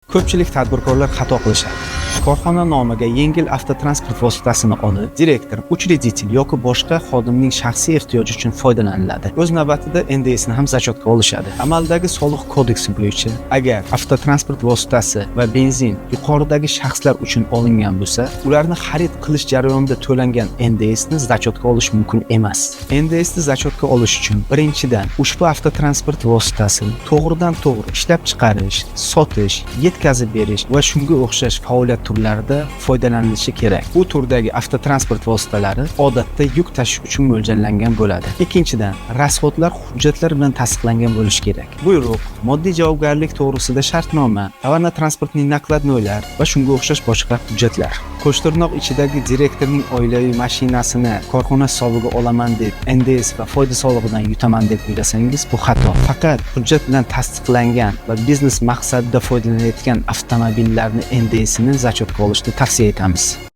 Ko'pchilik tadbirkorlar xato qilishadi. Korxona nomiga yengil avtotransport vositasini olib, direktor, uchredитель yoki boshqa xodimning shaxsiy ehtiyoji uchun foydalaniladi. O'z navbatida NDSni ham zachotga olishadi. Amaldagi soliq kodeksi bo'yicha, agar avtotransport vositasi va benzin yuqoridagi shaxslar uchun olingan bo'lsa, ularni xarid qilish jarayonida to'langan NDSni zachotga olish mumkin emas. NDSni zachotga olish uchun birinchidan ushbu avtotransport vositasini to'g'ridan-to'g'ri ishlab chiqarish, sotish, yetkazib berish va shunga o'xshash faoliyat turlarida foydalanilishi kerak. Bu turdagi avtotransport vositalari odatda yuk tashish uchun mo'ljallangan bo'ladi. Ikkinchidan, rasxodlar hujjatlar bilan tasdiqlangan bo'lishi kerak. Buyruq, moddiy javobgarlik to'g'risida shartnoma, tovarna transportning nakladnoylar va shunga o'xshash boshqa hujjatlar. Qo'shtirnoq ichidagi direktorning oilaviy mashinasini korxona hisobiga olaman deb NDS va foyda solig'idan yutaman deb o'ylasangiz, bu xato. Faqat hujjat bilan tasdiqlangan va biznes maqsadida foydalanayotgan avtomobillarni NDSini zachotga olishni tavsiya etamiz.